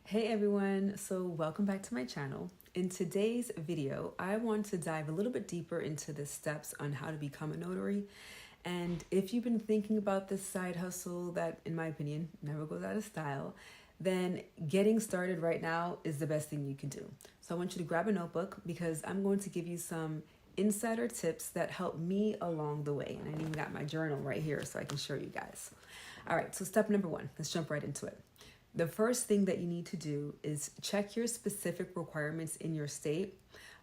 Hey everyone, so welcome back to my channel. In today's video, I want to dive a little bit deeper into the steps on how to become a notary. And if you've been thinking about this side hustle that, in my opinion, never goes out of style, then getting started right now is the best thing you can do. So I want you to grab a notebook because I'm going to give you some insider tips that help me along the way. And I even got my journal right here so I can show you guys. All right, so step number one, let's jump right into it. The first thing that you need to do is check your specific requirements in your state.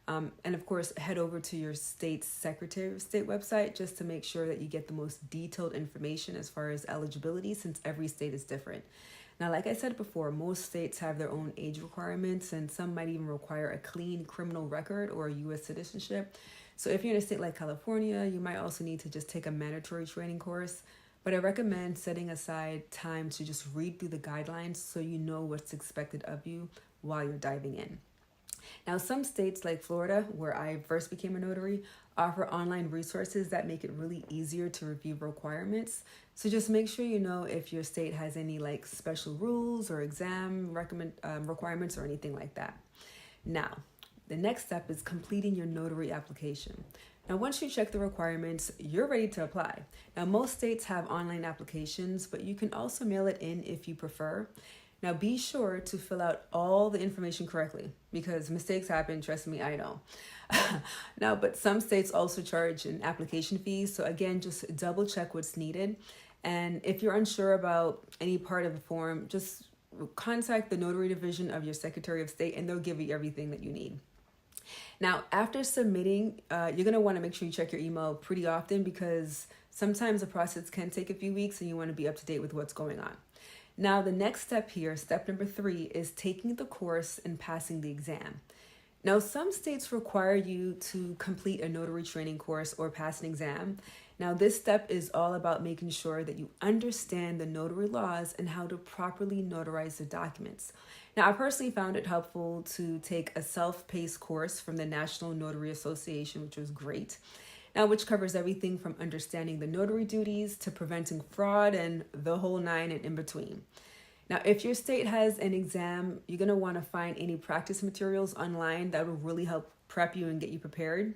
And of course, head over to your state's Secretary of State website just to make sure that you get the most detailed information as far as eligibility, since every state is different. Now, like I said before, most states have their own age requirements, and some might even require a clean criminal record or a U.S. citizenship. So if you're in a state like California, you might also need to just take a mandatory training course. But I recommend setting aside time to just read through the guidelines so you know what's expected of you while you're diving in. Now, some states like Florida, where I first became a notary, offer online resources that make it really easier to review requirements. So just make sure you know if your state has any like special rules or exam requirements or anything like that. Now, the next step is completing your notary application. Now, once you check the requirements, you're ready to apply. Now, most states have online applications, but you can also mail it in if you prefer. Now, be sure to fill out all the information correctly because mistakes happen. Trust me, I know. Now, but some states also charge an application fee. So again, just double check what's needed. And if you're unsure about any part of the form, just contact the notary division of your Secretary of State and they'll give you everything that you need. Now, after submitting, you're going to want to make sure you check your email pretty often because sometimes the process can take a few weeks and you want to be up to date with what's going on. Now, the next step here, step number 3, is taking the course and passing the exam. Now, some states require you to complete a notary training course or pass an exam. Now, this step is all about making sure that you understand the notary laws and how to properly notarize the documents. Now, I personally found it helpful to take a self-paced course from the National Notary Association, which was great. Now, which covers everything from understanding the notary duties to preventing fraud and the whole nine and in between. Now, if your state has an exam, you're going to want to find any practice materials online that will really help prep you and get you prepared.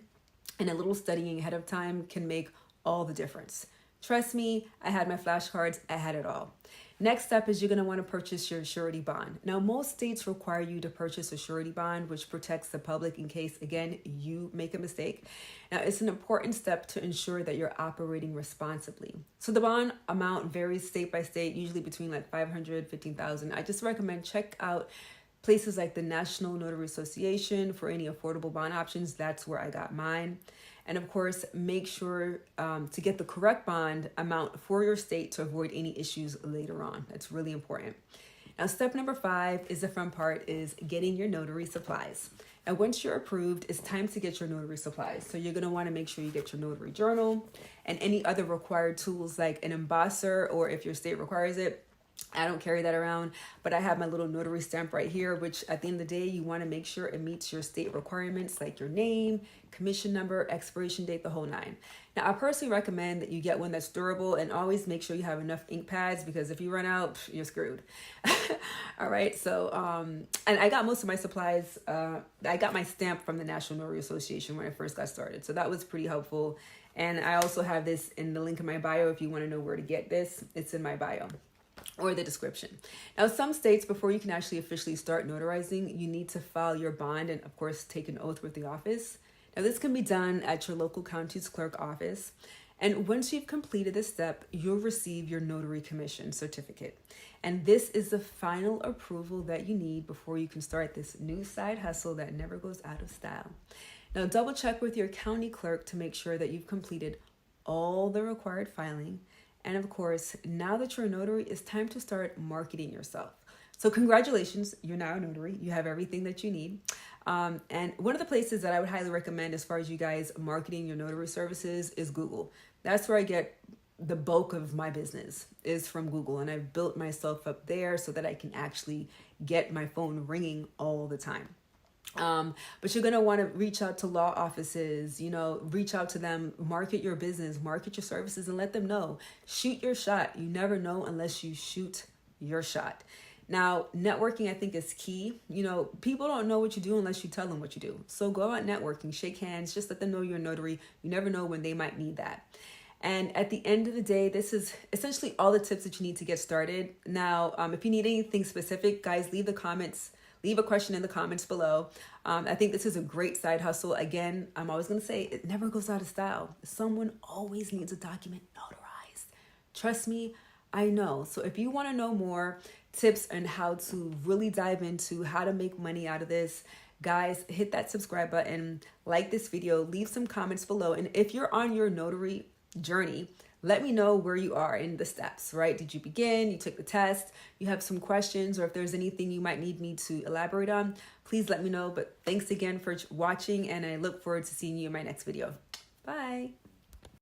And a little studying ahead of time can make all the difference. Trust me, I had my flashcards, I had it all. Next step is you're going to want to purchase your surety bond. Now, most states require you to purchase a surety bond, which protects the public in case, again, you make a mistake. Now, it's an important step to ensure that you're operating responsibly. So the bond amount varies state by state, usually between like $500, $15,000. I just recommend check out places like the National Notary Association for any affordable bond options. That's where I got mine. And of course, make sure to get the correct bond amount for your state to avoid any issues later on. That's really important. Now, step number 5 is the fun part, is getting your notary supplies. And once you're approved, it's time to get your notary supplies. So you're going to want to make sure you get your notary journal and any other required tools like an embosser, or if your state requires it. I don't carry that around, but I have my little notary stamp right here, which at the end of the day, you want to make sure it meets your state requirements like your name, commission number, expiration date, the whole nine. Now, I personally recommend that you get one that's durable and always make sure you have enough ink pads because if you run out, you're screwed. All right. So, and I got most of my supplies. I got my stamp from the National Notary Association when I first got started. So that was pretty helpful. And I also have this in the link in my bio. If you want to know where to get this, it's in my bio or the description. Now, some states, before you can actually officially start notarizing, you need to file your bond and, of course, take an oath with the office. Now, this can be done at your local county's clerk office. And once you've completed this step, you'll receive your notary commission certificate. And this is the final approval that you need before you can start this new side hustle that never goes out of style. Now, double check with your county clerk to make sure that you've completed all the required filing. And of course, now that you're a notary, it's time to start marketing yourself. So congratulations, you're now a notary. You have everything that you need. And one of the places that I would highly recommend as far as you guys marketing your notary services is Google. That's where I get the bulk of my business is from Google. And I've built myself up there so that I can actually get my phone ringing all the time. But you're going to want to reach out to law offices, reach out to them, market your business, market your services, and let them know. Shoot your shot. You never know unless you shoot your shot. Now, networking, I think, is key. You know, people don't know what you do unless you tell them what you do. So go out networking, shake hands, just let them know you're a notary. You never know when they might need that. And at the end of the day, this is essentially all the tips that you need to get started. Now, if you need anything specific, guys, leave a question in the comments below. I think this is a great side hustle. Again, I'm always going to say it never goes out of style. Someone always needs a document notarized. Trust me, I know. So if you want to know more tips on how to really dive into how to make money out of this, guys, hit that subscribe button, like this video, leave some comments below. And if you're on your notary journey, let me know where you are in the steps, right? Did you begin? You took the test? You have some questions, or if there's anything you might need me to elaborate on, please let me know. But thanks again for watching, and I look forward to seeing you in my next video. Bye.